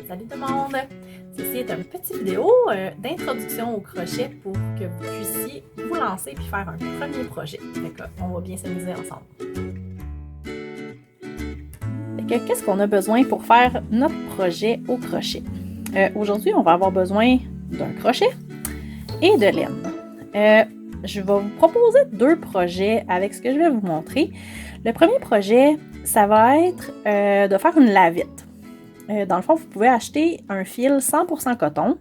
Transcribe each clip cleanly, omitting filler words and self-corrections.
Salut tout le monde! Ceci est une petite vidéo d'introduction au crochet pour que vous puissiez vous lancer puis faire un premier projet. Fait on va bien s'amuser ensemble. Qu'est-ce qu'on a besoin pour faire notre projet au crochet? Aujourd'hui, on va avoir besoin d'un crochet et de laine. Je vais vous proposer deux projets avec ce que je vais vous montrer. Le premier projet, ça va être de faire une lavette. Dans le fond, vous pouvez acheter un fil 100% coton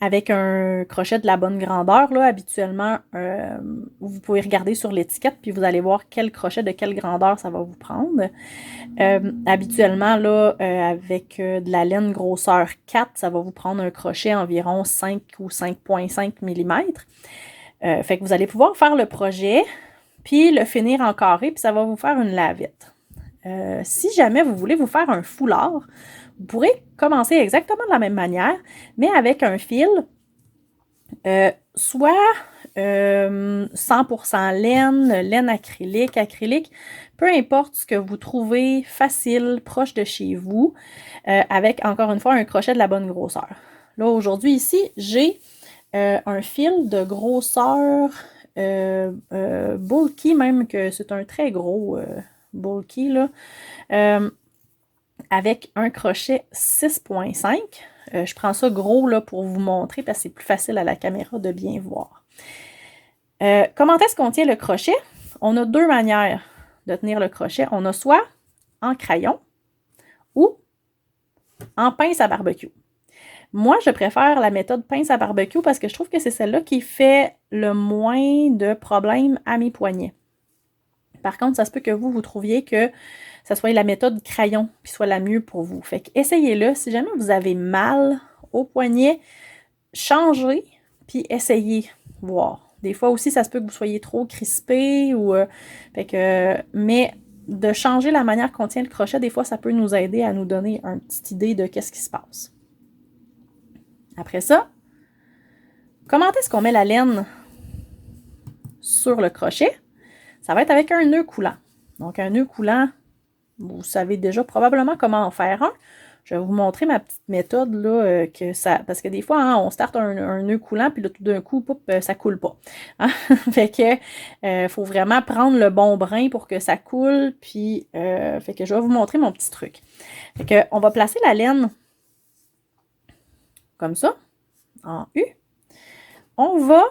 avec un crochet de la bonne grandeur. Là, habituellement, vous pouvez regarder sur l'étiquette puis vous allez voir quel crochet de quelle grandeur ça va vous prendre. Habituellement, là, avec de la laine grosseur 4, ça va vous prendre un crochet environ 5 ou 5,5 mm. Fait que vous allez pouvoir faire le projet puis le finir en carré puis ça va vous faire une lavette. Si jamais vous voulez vous faire un foulard, vous pourrez commencer exactement de la même manière, mais avec un fil, soit 100% laine acrylique, peu importe ce que vous trouvez facile, proche de chez vous, avec encore une fois un crochet de la bonne grosseur. Là, aujourd'hui, ici, j'ai un fil de grosseur bulky, même que c'est un très gros bulky, là, avec un crochet 6,5. Je prends ça gros là, pour vous montrer parce que c'est plus facile à la caméra de bien voir. Comment est-ce qu'on tient le crochet? On a deux manières de tenir le crochet. On a soit en crayon ou en pince à barbecue. Moi, je préfère la méthode pince à barbecue parce que je trouve que c'est celle-là qui fait le moins de problèmes à mes poignets. Par contre, ça se peut que vous trouviez que ça soit la méthode crayon qui soit la mieux pour vous. Fait que essayez-le. Si jamais vous avez mal au poignet, changez puis essayez voir. Des fois aussi, ça se peut que vous soyez trop crispé ou mais de changer la manière qu'on tient le crochet, des fois, ça peut nous aider à nous donner une petite idée de qu'est-ce qui se passe. Après ça, comment est-ce qu'on met la laine sur le crochet? Ça va être avec un nœud coulant. Donc, un nœud coulant, vous savez déjà probablement comment en faire un. Je vais vous montrer ma petite méthode, là, parce que des fois, hein, on starte un nœud coulant, puis là, tout d'un coup, ça coule pas. Hein? Fait que, faut vraiment prendre le bon brin pour que ça coule, puis, fait que je vais vous montrer mon petit truc. Fait que, on va placer la laine comme ça, en U. On va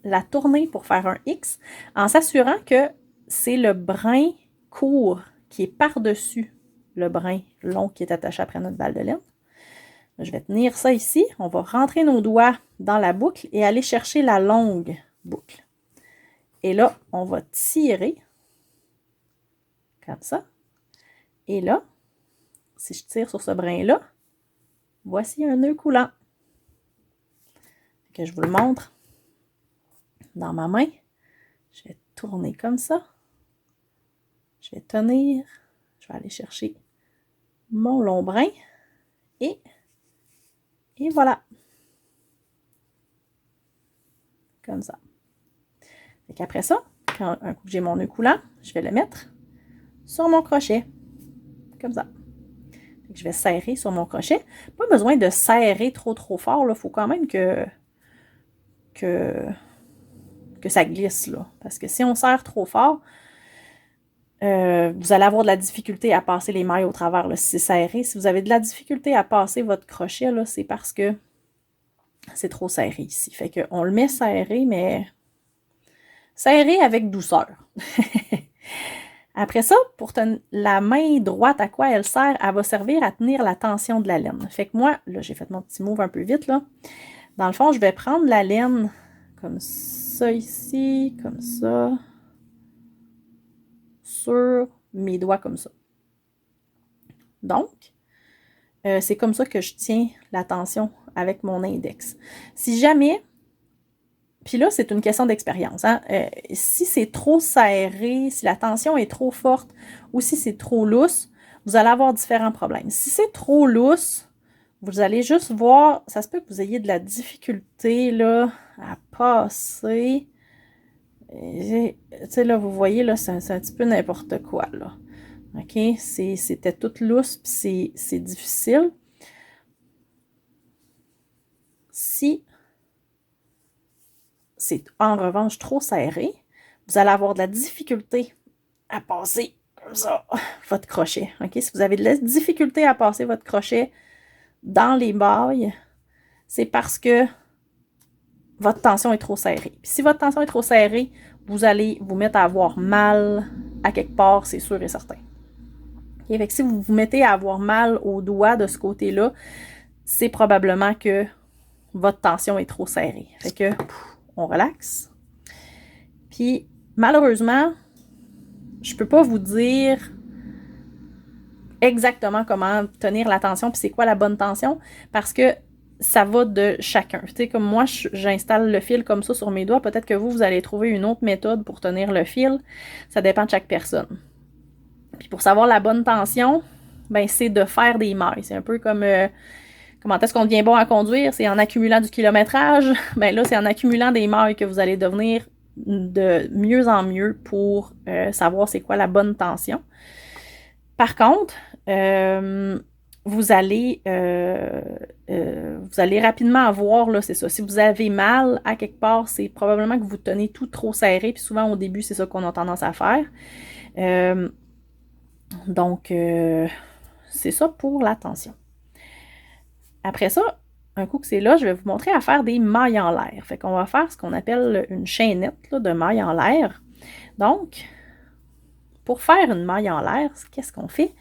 la tourner pour faire un X en s'assurant que c'est le brin court qui est par-dessus le brin long qui est attaché après notre balle de laine. Je vais tenir ça ici. On va rentrer nos doigts dans la boucle et aller chercher la longue boucle. Et là, on va tirer comme ça. Et là, si je tire sur ce brin-là, voici un nœud coulant. Que je vous le montre dans ma main. Je vais tourner comme ça. Je vais tenir. Je vais aller chercher mon long brin. Et voilà. Comme ça. Et qu'après ça, quand un coup que j'ai mon nœud coulant, je vais le mettre sur mon crochet. Comme ça. Je vais serrer sur mon crochet. Pas besoin de serrer trop fort. Il faut quand même que ça glisse, là. Parce que si on serre trop fort, vous allez avoir de la difficulté à passer les mailles au travers, là, si c'est serré. Si vous avez de la difficulté à passer votre crochet, là, c'est parce que c'est trop serré ici. Fait qu'on le met serré, mais serré avec douceur. Après ça, pour la main droite, à quoi elle sert? Elle va servir à tenir la tension de la laine. Fait que moi, là, j'ai fait mon petit move un peu vite, là. Dans le fond, je vais prendre la laine comme ça ici, comme ça, sur mes doigts comme ça. Donc, c'est comme ça que je tiens la tension avec mon index. Si jamais, puis là, c'est une question d'expérience, hein? Si c'est trop serré, si la tension est trop forte ou si c'est trop lousse, vous allez avoir différents problèmes. Si c'est trop lousse, vous allez juste voir, ça se peut que vous ayez de la difficulté là, à passer. Tu sais, là, vous voyez, là, c'est un petit peu n'importe quoi, là. OK? C'était tout lousse, puis c'est difficile. Si c'est en revanche trop serré, vous allez avoir de la difficulté à passer comme ça votre crochet. OK? Si vous avez de la difficulté à passer votre crochet dans les mailles, c'est parce que votre tension est trop serrée. Puis si votre tension est trop serrée, vous allez vous mettre à avoir mal à quelque part, c'est sûr et certain. Okay? Fait que si vous vous mettez à avoir mal au doigt de ce côté-là, c'est probablement que votre tension est trop serrée. Fait que on relaxe. Puis malheureusement, je peux pas vous dire exactement comment tenir la tension puis c'est quoi la bonne tension parce que ça va de chacun. Tu sais, comme moi, j'installe le fil comme ça sur mes doigts. Peut-être que vous allez trouver une autre méthode pour tenir le fil. Ça dépend de chaque personne. Puis pour savoir la bonne tension, ben c'est de faire des mailles. C'est un peu comme comment est-ce qu'on devient bon à conduire? C'est en accumulant du kilométrage. Ben là, c'est en accumulant des mailles que vous allez devenir de mieux en mieux pour savoir c'est quoi la bonne tension. Par contre, vous allez rapidement voir, là, c'est ça. Si vous avez mal à quelque part, c'est probablement que vous tenez tout trop serré, puis souvent au début, c'est ça qu'on a tendance à faire. Donc, c'est ça pour la tension. Après ça, un coup que c'est là, je vais vous montrer à faire des mailles en l'air. Fait qu'on va faire ce qu'on appelle une chaînette là, de mailles en l'air. Donc, pour faire une maille en l'air, qu'est-ce qu'on fait?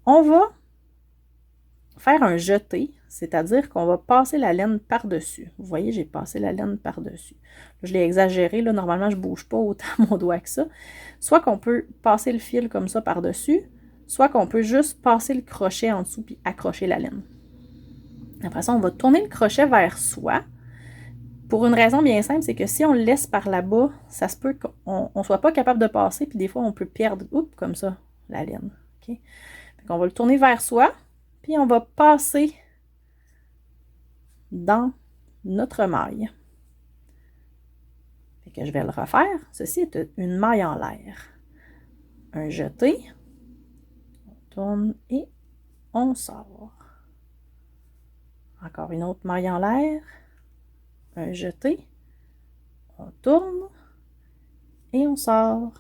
On va faire un jeté, c'est-à-dire qu'on va passer la laine par-dessus. Vous voyez, j'ai passé la laine par-dessus. Je l'ai exagéré, là, normalement, je ne bouge pas autant mon doigt que ça. Soit qu'on peut passer le fil comme ça par-dessus, soit qu'on peut juste passer le crochet en dessous puis accrocher la laine. Après ça, on va tourner le crochet vers soi. Pour une raison bien simple, c'est que si on le laisse par là-bas, ça se peut qu'on ne soit pas capable de passer, puis des fois, on peut perdre, comme ça, la laine. Okay? On va le tourner vers soi, puis on va passer dans notre maille. Fait que je vais le refaire. Ceci est une maille en l'air. Un jeté. On tourne et on sort. Encore une autre maille en l'air. Un jeté. On tourne et on sort.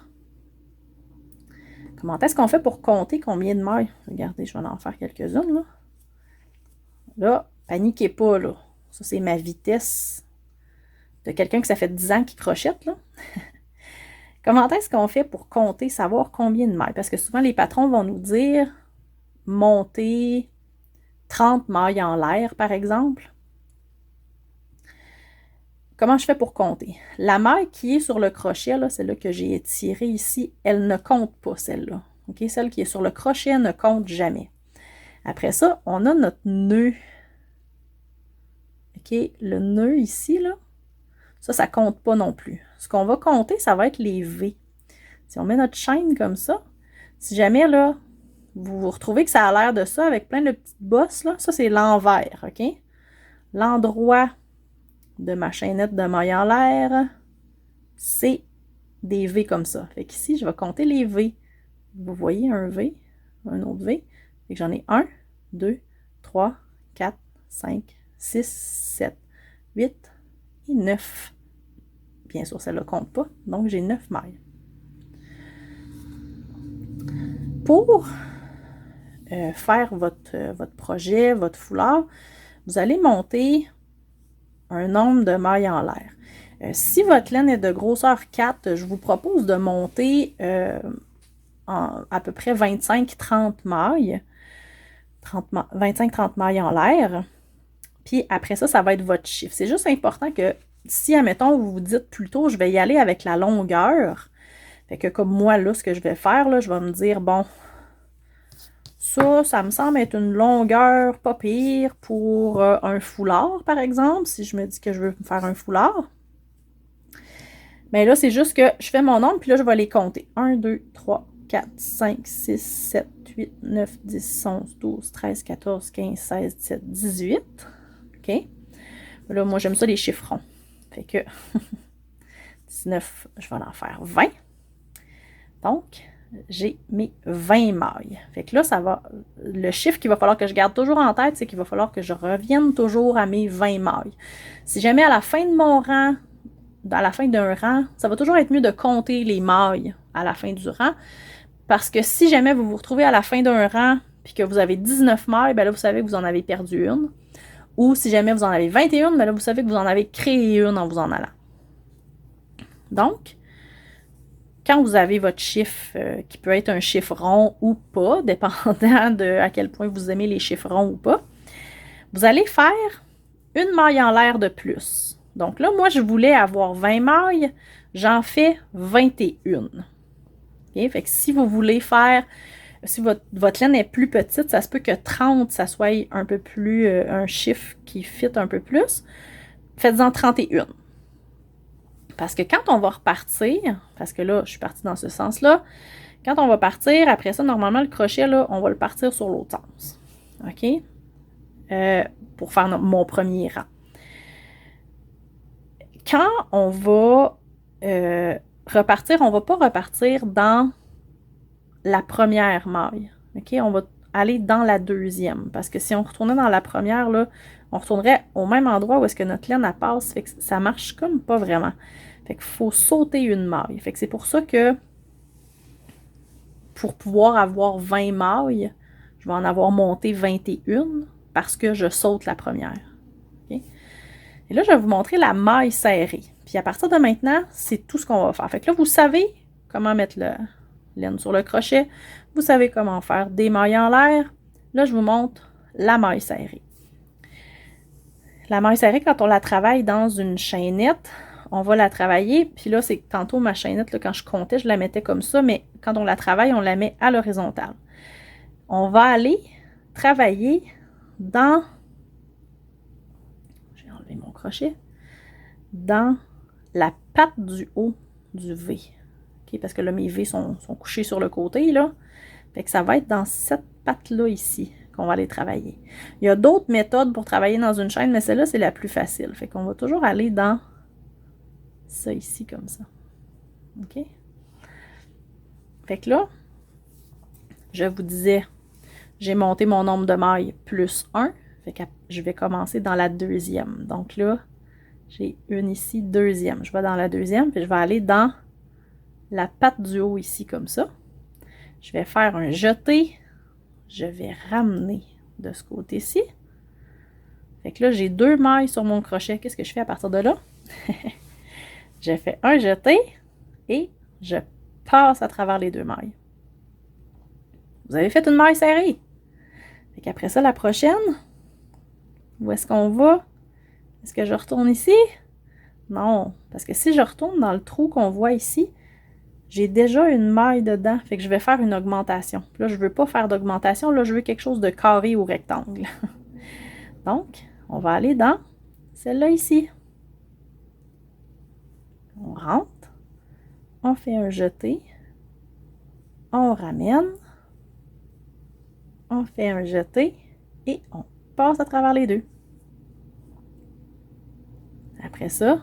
Comment est-ce qu'on fait pour compter combien de mailles? Regardez, je vais en faire quelques-unes. Là, paniquez pas, là. Ça, c'est ma vitesse de quelqu'un que ça fait 10 ans qu'il crochette, là. Comment est-ce qu'on fait pour compter, savoir combien de mailles? Parce que souvent, les patrons vont nous dire monter 30 mailles en l'air, par exemple. Comment je fais pour compter? La maille qui est sur le crochet, là, celle-là que j'ai étirée ici, elle ne compte pas, celle-là. Okay? Celle qui est sur le crochet ne compte jamais. Après ça, on a notre nœud. Okay? Le nœud ici, là, ça compte pas non plus. Ce qu'on va compter, ça va être les V. Si on met notre chaîne comme ça, si jamais, là, vous vous retrouvez que ça a l'air de ça avec plein de petites bosses, là, ça, c'est l'envers, OK? L'endroit de ma chaînette de maille en l'air, c'est des V comme ça. Fait qu'ici, je vais compter les V. Vous voyez un V, un autre V. Fait que j'en ai 1, 2, 3, 4, 5, 6, 7, 8 et 9. Bien sûr, celle-là ne compte pas. Donc, j'ai 9 mailles. Pour faire votre projet, votre foulard, vous allez monter un nombre de mailles en l'air. Si votre laine est de grosseur 4, je vous propose de monter à peu près 25-30 mailles. 25-30 mailles en l'air. Puis après ça, ça va être votre chiffre. C'est juste important que si, admettons, vous vous dites plutôt, je vais y aller avec la longueur. Fait que comme moi, là, ce que je vais faire, là, je vais me dire, bon, ça me semble être une longueur pas pire pour un foulard, par exemple, si je me dis que je veux me faire un foulard. Mais là, c'est juste que je fais mon nombre, puis là, je vais les compter. 1, 2, 3, 4, 5, 6, 7, 8, 9, 10, 11, 12, 13, 14, 15, 16, 17, 18. OK? Là, moi, j'aime ça les chiffres ronds. Fait que 19, je vais en faire 20. Donc, j'ai mes 20 mailles. Fait que là, ça va. Le chiffre qu'il va falloir que je garde toujours en tête, c'est qu'il va falloir que je revienne toujours à mes 20 mailles. Si jamais à la fin de mon rang, à la fin d'un rang, ça va toujours être mieux de compter les mailles à la fin du rang. Parce que si jamais vous vous retrouvez à la fin d'un rang puis que vous avez 19 mailles, ben là, vous savez que vous en avez perdu une. Ou si jamais vous en avez 21, ben là, vous savez que vous en avez créé une en vous en allant. Donc, quand vous avez votre chiffre, qui peut être un chiffre rond ou pas, dépendant de à quel point vous aimez les chiffres ronds ou pas, vous allez faire une maille en l'air de plus. Donc là, moi, je voulais avoir 20 mailles, j'en fais 21. Okay? Fait que si vous voulez faire, si votre laine est plus petite, ça se peut que 30, ça soit un peu plus, un chiffre qui fit un peu plus. Faites-en 31. Parce que quand on va repartir, parce que là, je suis partie dans ce sens-là, quand on va partir, après ça, normalement, le crochet, là, on va le partir sur l'autre sens. OK? Pour faire mon premier rang. Quand on va repartir, on ne va pas repartir dans la première maille. OK? On va aller dans la deuxième. Parce que si on retournait dans la première, là, on retournerait au même endroit où est-ce que notre laine passe. Fait que ça marche comme pas vraiment. Fait qu'il faut sauter une maille. Fait que c'est pour ça que pour pouvoir avoir 20 mailles, je vais en avoir monté 21 parce que je saute la première. Okay? Et là, je vais vous montrer la maille serrée. Puis à partir de maintenant, c'est tout ce qu'on va faire. Fait que là, vous savez comment mettre la laine sur le crochet. Vous savez comment faire des mailles en l'air. Là, je vous montre la maille serrée. La maille serrée, quand on la travaille dans une chaînette, on va la travailler. Puis là, c'est tantôt ma chaînette, là, quand je comptais, je la mettais comme ça. Mais quand on la travaille, on la met à l'horizontale. On va aller travailler dans... J'ai enlevé mon crochet. Dans la patte du haut du V. Okay? Parce que là, mes V sont couchés sur le côté, là. Fait que ça va être dans cette patte-là ici qu'on va aller travailler. Il y a d'autres méthodes pour travailler dans une chaîne, mais celle-là, c'est la plus facile. Fait qu'on va toujours aller dans ça ici, comme ça. OK? Fait que là, je vous disais, j'ai monté mon nombre de mailles plus 1. Fait que je vais commencer dans la deuxième. Donc là, j'ai une ici, deuxième. Je vais dans la deuxième, puis je vais aller dans la patte du haut ici, comme ça. Je vais faire un jeté. Je vais ramener de ce côté-ci. Fait que là, j'ai 2 mailles sur mon crochet. Qu'est-ce que je fais à partir de là? Je fais un jeté et je passe à travers les 2 mailles. Vous avez fait une maille serrée. Fait qu'après ça, la prochaine, où est-ce qu'on va? Est-ce que je retourne ici? Non, parce que si je retourne dans le trou qu'on voit ici, j'ai déjà une maille dedans, fait que je vais faire une augmentation. Là, je ne veux pas faire d'augmentation, là, je veux quelque chose de carré ou rectangle. Donc, on va aller dans celle-là ici. On rentre, on fait un jeté, on ramène, on fait un jeté et on passe à travers les 2. Après ça,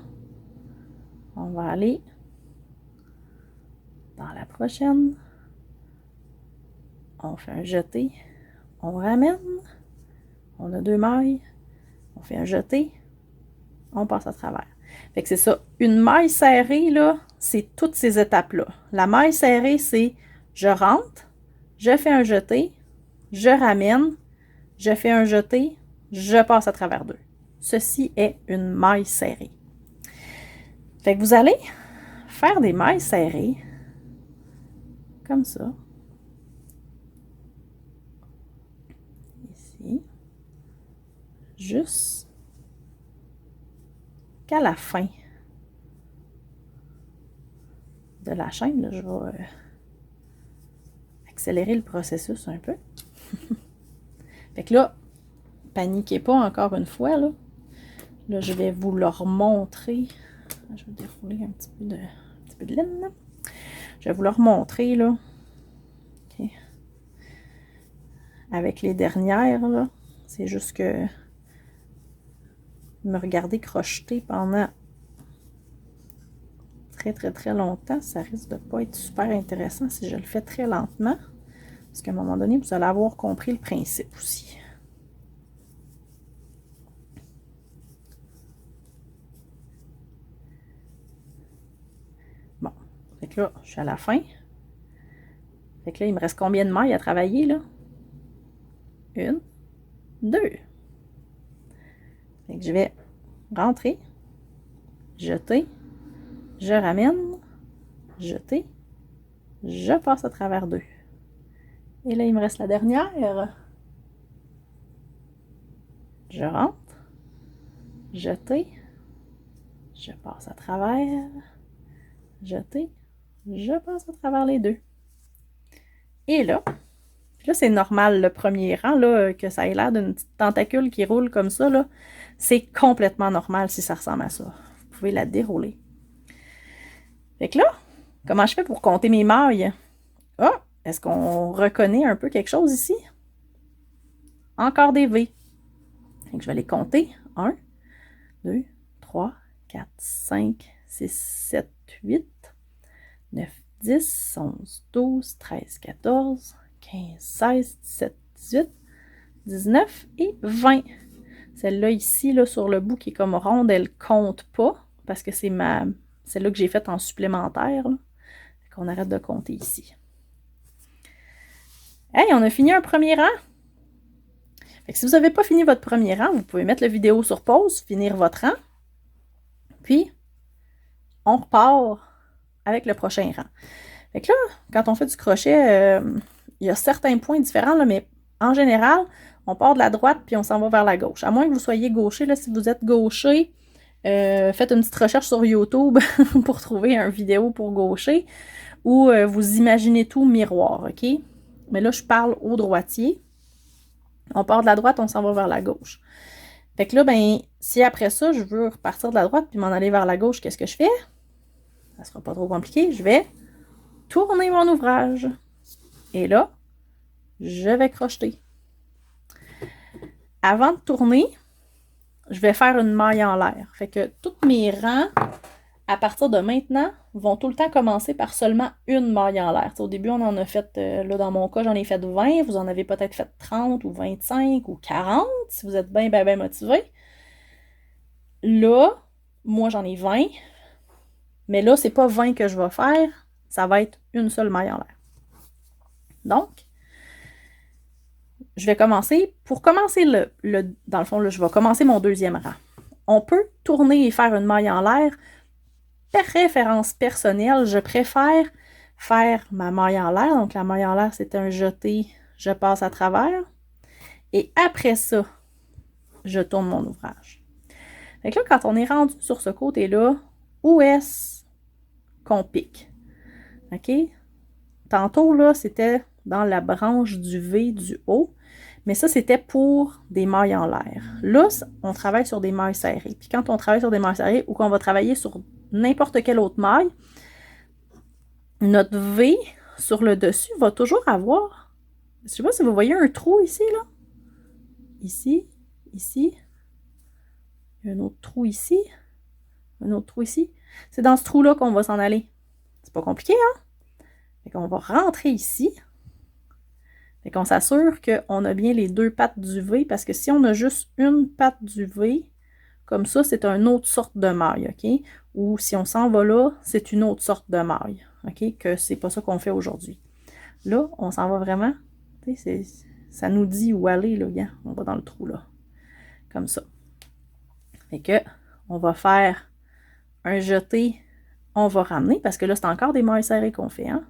on va aller dans la prochaine. On fait un jeté, on ramène, on a 2 mailles, on fait un jeté, on passe à travers. Fait que c'est ça. Une maille serrée, là, c'est toutes ces étapes-là. La maille serrée, c'est je rentre, je fais un jeté, je ramène, je fais un jeté, je passe à travers 2. Ceci est une maille serrée. Fait que vous allez faire des mailles serrées comme ça. Ici. Juste qu'à la fin de la chaîne, là, je vais accélérer le processus un peu. Fait que là, paniquez pas encore une fois, là. Là, je vais vous le remontrer. Je vais dérouler un petit peu de laine, là. Je vais vous le remontrer, là. OK. Avec les dernières, là. C'est juste que me regarder crocheter pendant très, très, très longtemps. Ça risque de ne pas être super intéressant si je le fais très lentement. Parce qu'à un moment donné, vous allez avoir compris le principe aussi. Bon, fait que là, je suis à la fin. Fait que là, il me reste combien de mailles à travailler, là? 1, 2. Fait que je vais rentrer, jeter, je ramène, jeter, je passe à travers 2. Et là, il me reste la dernière. Je rentre, jeter, je passe à travers, jeter, je passe à travers les 2. Et là c'est normal, le premier rang, là, que ça ait l'air d'une petite tentacule qui roule comme ça, là. C'est complètement normal si ça ressemble à ça. Vous pouvez la dérouler. Fait que là, comment je fais pour compter mes mailles? Ah, est-ce qu'on reconnaît un peu quelque chose ici? Encore des V. Fait que je vais les compter. 1, 2, 3, 4, 5, 6, 7, 8, 9, 10, 11, 12, 13, 14, 15, 16, 17, 18, 19 et 20. Celle-là ici, là, sur le bout qui est comme ronde, elle compte pas parce que c'est celle-là que j'ai faite en supplémentaire. Fait qu'on arrête de compter ici. Hey, on a fini un premier rang. Fait que si vous n'avez pas fini votre premier rang, vous pouvez mettre la vidéo sur pause, finir votre rang. Puis, on repart avec le prochain rang. Fait que là, quand on fait du crochet, il y a certains points différents, là, mais en général, on part de la droite puis on s'en va vers la gauche. À moins que vous soyez gaucher, là, si vous êtes gaucher, faites une petite recherche sur YouTube pour trouver une vidéo pour gaucher ou vous imaginez tout miroir, OK? Mais là, je parle au droitier. On part de la droite, on s'en va vers la gauche. Fait que là, ben, si après ça, je veux repartir de la droite puis m'en aller vers la gauche, qu'est-ce que je fais? Ça sera pas trop compliqué. Je vais tourner mon ouvrage. Et là, je vais crocheter. Avant de tourner, je vais faire une maille en l'air. Fait que tous mes rangs, à partir de maintenant, vont tout le temps commencer par seulement une maille en l'air. Au début, on en a fait, là dans mon cas, j'en ai fait 20. Vous en avez peut-être fait 30 ou 25 ou 40 si vous êtes bien motivé. Là, moi j'en ai 20. Mais là, c'est pas 20 que je vais faire. Ça va être une seule maille en l'air. Donc, je vais commencer. Pour commencer dans le fond, là, je vais commencer mon deuxième rang. On peut tourner et faire une maille en l'air. Préférence personnelle, je préfère faire ma maille en l'air. Donc, la maille en l'air, c'est un jeté, je passe à travers. Et après ça, je tourne mon ouvrage. Fait que là, quand on est rendu sur ce côté-là, où est-ce qu'on pique? OK? Tantôt, là, c'était dans la branche du V du haut. Mais ça, c'était pour des mailles en l'air. Là, on travaille sur des mailles serrées. Puis quand on travaille sur des mailles serrées ou qu'on va travailler sur n'importe quelle autre maille, notre V sur le dessus va toujours avoir, je ne sais pas si vous voyez un trou ici, là. Ici, ici. Un autre trou ici. Un autre trou ici. C'est dans ce trou-là qu'on va s'en aller. C'est pas compliqué, hein? Fait qu'on va rentrer ici. Fait qu'on s'assure qu'on a bien les deux pattes du V, parce que si on a juste une patte du V, comme ça, c'est une autre sorte de maille, OK? Ou si on s'en va là, c'est une autre sorte de maille, OK? Que c'est pas ça qu'on fait aujourd'hui. Là, on s'en va vraiment, ça nous dit où aller, là, gars. On va dans le trou, là. Comme ça. Fait que, on va faire un jeté, on va ramener, parce que là, c'est encore des mailles serrées qu'on fait, hein?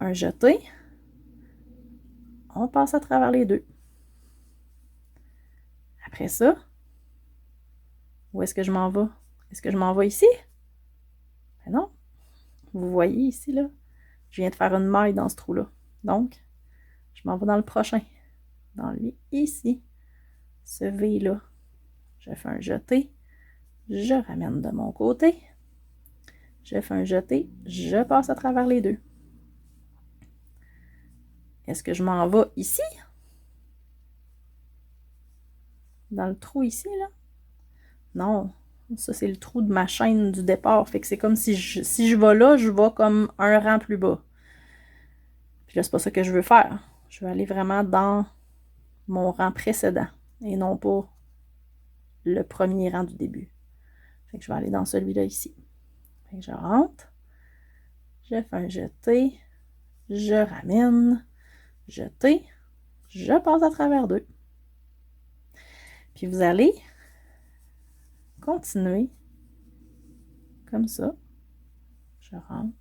Un jeté, on passe à travers les deux. Après ça, où est-ce que je m'en vais? Est-ce que je m'en vais ici? Ben non. Vous voyez ici, là? Je viens de faire une maille dans ce trou-là. Donc, je m'en vais dans le prochain. Dans lui, ici. Ce V-là. Je fais un jeté. Je ramène de mon côté. Je fais un jeté. Je passe à travers les deux. Est-ce que je m'en vais ici? Dans le trou ici, là? Non. Ça, c'est le trou de ma chaîne du départ. Fait que c'est comme si je vais là, je vais comme un rang plus bas. Puis là, c'est pas ça que je veux faire. Je veux aller vraiment dans mon rang précédent et non pas le premier rang du début. Fait que je vais aller dans celui-là ici. Fait que je rentre, je fais un jeté, je ramène, jeté, je passe à travers 2. Puis vous allez continuer comme ça. Je rentre,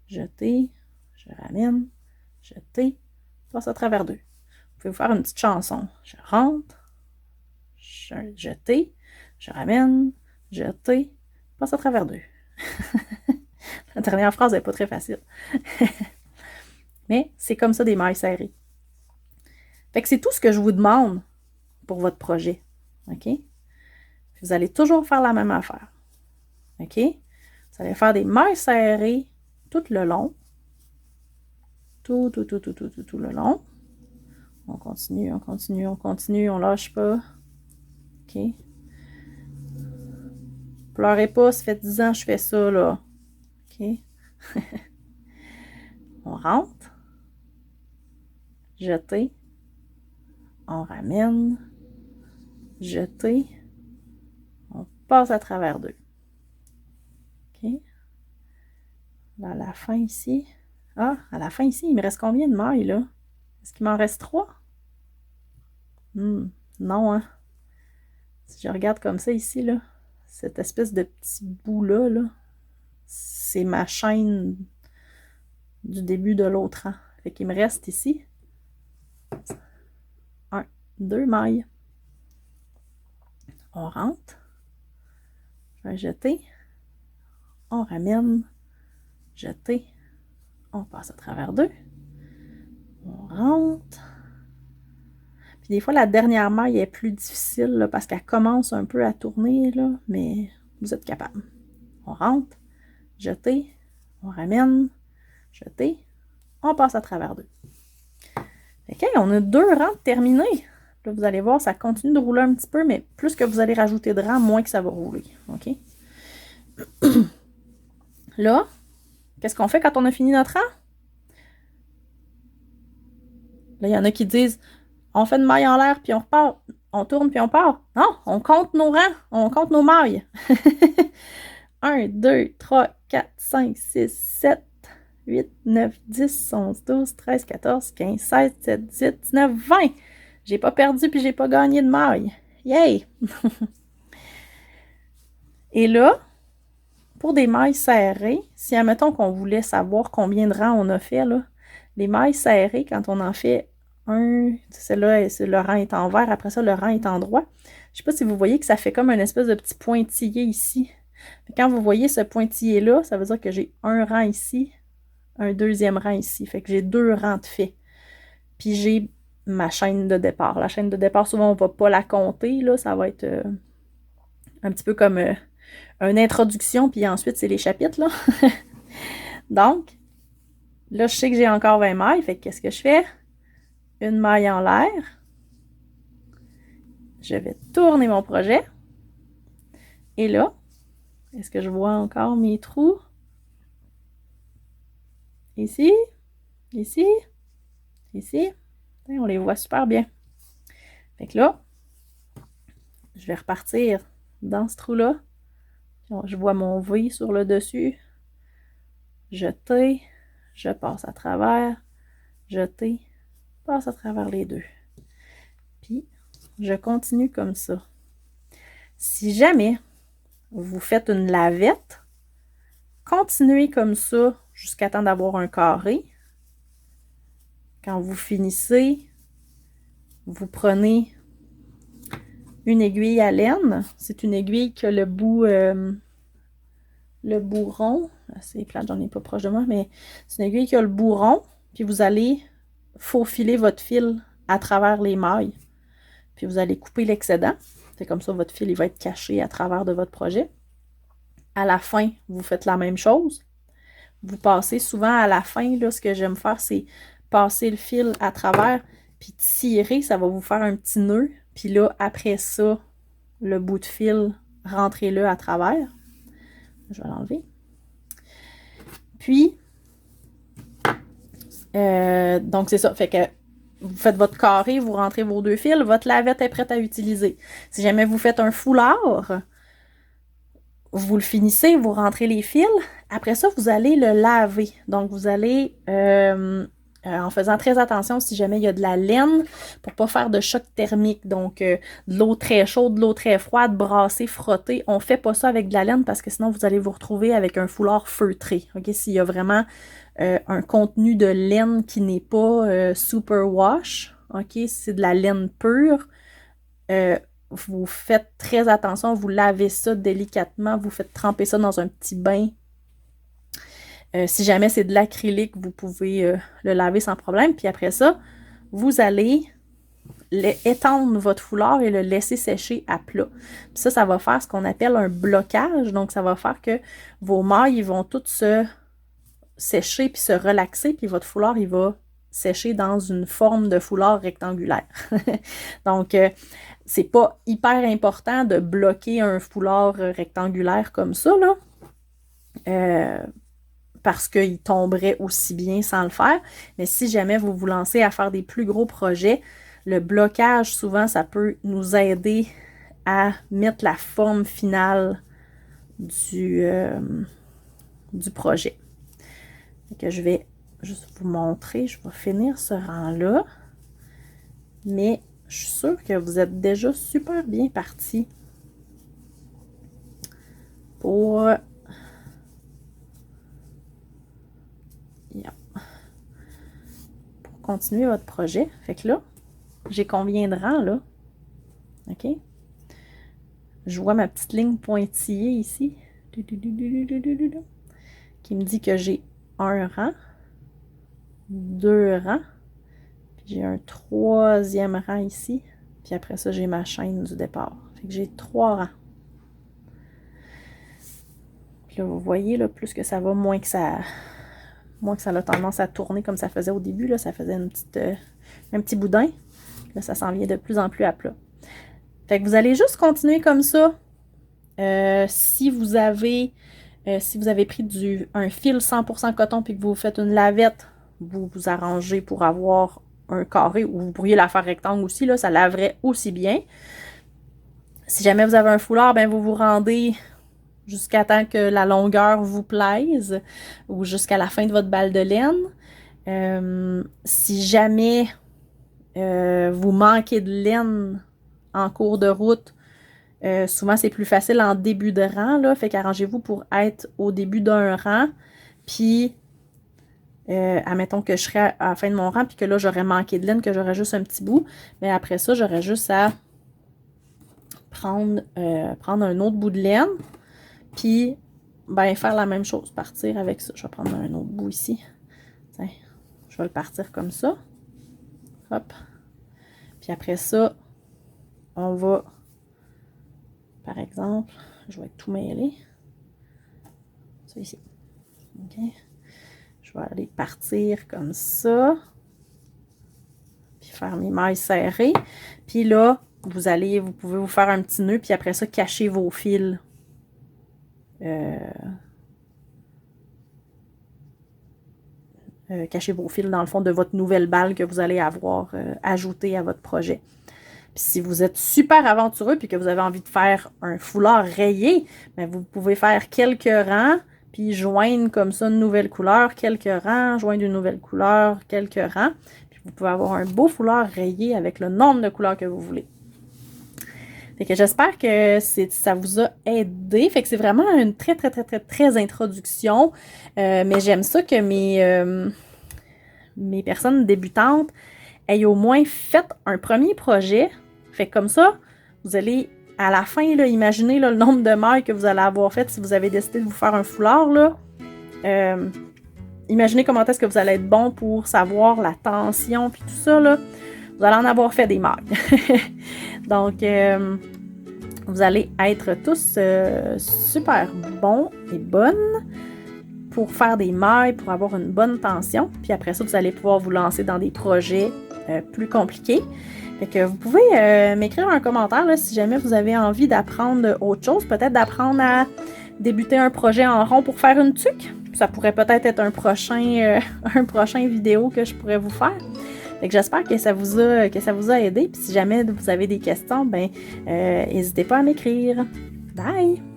jeté, je ramène, jeté, passe à travers 2. Vous pouvez vous faire une petite chanson. Je rentre, jeté, je ramène, jeté, passe à travers 2. La dernière phrase n'est pas très facile. Mais c'est comme ça des mailles serrées. Fait que c'est tout ce que je vous demande pour votre projet. OK? Vous allez toujours faire la même affaire. OK? Vous allez faire des mailles serrées tout le long. Tout le long. On continue, on continue, on continue, on lâche pas. OK? Pleurez pas, ça fait 10 ans que je fais ça, là. OK? On rentre. Jeter. On ramène. Jeter. On passe à travers 2. OK? Là, à la fin ici. Ah, à la fin ici, il me reste combien de mailles, là? Est-ce qu'il m'en reste 3? Non, hein? Si je regarde comme ça ici, là, cette espèce de petit bout-là, là, c'est ma chaîne du début de l'autre rang. Fait qu'il me reste ici 2 mailles. On rentre. Je vais jeter. On ramène. Jeter. On passe à travers 2. On rentre. Puis des fois, la dernière maille est plus difficile là, parce qu'elle commence un peu à tourner, là, mais vous êtes capable. On rentre. Jeter. On ramène. Jeter. On passe à travers 2. OK, on a 2 rangs terminés. Là, vous allez voir, ça continue de rouler un petit peu, mais plus que vous allez rajouter de rangs, moins que ça va rouler. OK? Là, qu'est-ce qu'on fait quand on a fini notre rang? Là, il y en a qui disent, on fait une maille en l'air, puis on repart. On tourne, puis on part. Non, on compte nos rangs, on compte nos mailles. 1, 2, 3, 4, 5, 6, 7, 8, 9, 10, 11, 12, 13, 14, 15, 16, 17, 18, 19, 20. J'ai pas perdu puis j'ai pas gagné de maille. Yay! Et là, pour des mailles serrées, si admettons qu'on voulait savoir combien de rangs on a fait, là, les mailles serrées, quand on en fait un, celle-là, le rang est en vert, après ça, le rang est en droit. Je sais pas si vous voyez que ça fait comme une espèce de petit pointillé ici. Quand vous voyez ce pointillé-là, ça veut dire que j'ai un rang ici, un deuxième rang ici. Fait que j'ai 2 rangs de fait. Puis j'ai ma chaîne de départ. La chaîne de départ, souvent, on ne va pas la compter. Là. Ça va être un petit peu comme une introduction, puis ensuite, c'est les chapitres. Là. Donc, là, je sais que j'ai encore 20 mailles. Fait que qu'est-ce que je fais? Une maille en l'air. Je vais tourner mon projet. Et là, est-ce que je vois encore mes trous? Ici, ici, ici. Et on les voit super bien. Fait que là, je vais repartir dans ce trou-là. Je vois mon V sur le dessus. Jeter, je passe à travers. Jeter, passe à travers les 2. Puis, je continue comme ça. Si jamais vous faites une lavette, continuez comme ça jusqu'à temps d'avoir un carré. Quand vous finissez, vous prenez une aiguille à laine. C'est une aiguille qui a le bout rond. C'est plate, j'en ai pas proche de moi, mais c'est une aiguille qui a le bout rond. Puis vous allez faufiler votre fil à travers les mailles. Puis vous allez couper l'excédent. C'est comme ça, votre fil il va être caché à travers de votre projet. À la fin, vous faites la même chose. Vous passez souvent à la fin, là, ce que j'aime faire, c'est passer le fil à travers, puis tirer, ça va vous faire un petit nœud. Puis là, après ça, le bout de fil rentrez-le à travers. Je vais l'enlever. Puis, donc c'est ça. Fait que vous faites votre carré, vous rentrez vos 2 fils, votre lavette est prête à utiliser. Si jamais vous faites un foulard, vous le finissez, vous rentrez les fils. Après ça, vous allez le laver. Donc, vous allez, en faisant très attention si jamais il y a de la laine, pour ne pas faire de choc thermique. Donc, de l'eau très chaude, de l'eau très froide, brasser, frotter. On ne fait pas ça avec de la laine parce que sinon, vous allez vous retrouver avec un foulard feutré. OK? S'il y a vraiment un contenu de laine qui n'est pas super wash, OK? C'est de la laine pure. Vous faites très attention, vous lavez ça délicatement, vous faites tremper ça dans un petit bain. Si jamais c'est de l'acrylique, vous pouvez le laver sans problème. Puis après ça, vous allez étendre votre foulard et le laisser sécher à plat. Puis ça va faire ce qu'on appelle un blocage. Donc, ça va faire que vos mailles vont toutes se sécher puis se relaxer. Puis votre foulard, il va sécher dans une forme de foulard rectangulaire. Donc, c'est pas hyper important de bloquer un foulard rectangulaire comme ça, là, parce qu'il tomberait aussi bien sans le faire. Mais si jamais vous vous lancez à faire des plus gros projets, le blocage, souvent, ça peut nous aider à mettre la forme finale du projet. Donc, je vais juste vous montrer, je vais finir ce rang-là, mais je suis sûre que vous êtes déjà super bien partis pour continuer votre projet. Fait que là, j'ai combien de rangs là? OK? Je vois ma petite ligne pointillée ici qui me dit que j'ai un rang, 2 rangs, puis j'ai un 3e rang ici, puis après ça, j'ai ma chaîne du départ. Fait que j'ai 3 rangs. Puis là, vous voyez, là, plus que ça va, moins que ça a tendance à tourner comme ça faisait au début. Là, ça faisait un petit boudin. Là, ça s'en vient de plus en plus à plat. Fait que vous allez juste continuer comme ça. Si vous avez pris un fil 100% coton puis que vous faites une lavette, vous vous arrangez pour avoir un carré, ou vous pourriez la faire rectangle aussi, là, ça laverait aussi bien. Si jamais vous avez un foulard, ben vous vous rendez jusqu'à temps que la longueur vous plaise, ou jusqu'à la fin de votre balle de laine. Si jamais vous manquez de laine en cours de route, souvent c'est plus facile en début de rang, là, fait qu'arrangez-vous pour être au début d'un rang, puis admettons que je serais à la fin de mon rang, puis que là j'aurais manqué de laine, que j'aurais juste un petit bout, mais après ça, j'aurais juste à prendre un autre bout de laine, puis ben faire la même chose, partir avec ça. Je vais prendre un autre bout ici. Tiens, je vais le partir comme ça. Hop. Puis après ça, on va, par exemple, je vais tout mêler. Ça ici. OK. Je vais aller partir comme ça. Puis faire mes mailles serrées. Puis là, vous pouvez vous faire un petit nœud, puis après ça, cacher vos fils. Cachez vos fils dans le fond de votre nouvelle balle que vous allez avoir ajoutée à votre projet. Puis si vous êtes super aventureux puis que vous avez envie de faire un foulard rayé, bien, vous pouvez faire quelques rangs, puis joindre comme ça une nouvelle couleur, quelques rangs, joindre une nouvelle couleur, quelques rangs. Puis vous pouvez avoir un beau foulard rayé avec le nombre de couleurs que vous voulez. Fait que j'espère que ça vous a aidé. Fait que c'est vraiment une très, très, très, très, très introduction. Mais j'aime ça que mes personnes débutantes aient au moins fait un premier projet. Fait que comme ça, vous allez, à la fin, là, imaginer là, le nombre de mailles que vous allez avoir fait si vous avez décidé de vous faire un foulard. Là. Imaginez comment est-ce que vous allez être bon pour savoir la tension puis tout ça. Là. Vous allez en avoir fait des mailles. Donc, vous allez être tous super bons et bonnes pour faire des mailles, pour avoir une bonne tension. Puis après ça, vous allez pouvoir vous lancer dans des projets plus compliqués. Fait que vous pouvez m'écrire un commentaire là, si jamais vous avez envie d'apprendre autre chose, peut-être d'apprendre à débuter un projet en rond pour faire une tuque. Ça pourrait peut-être être un prochain vidéo que je pourrais vous faire. Fait que j'espère que ça vous a aidé. Puis si jamais vous avez des questions, ben n'hésitez pas à m'écrire. Bye!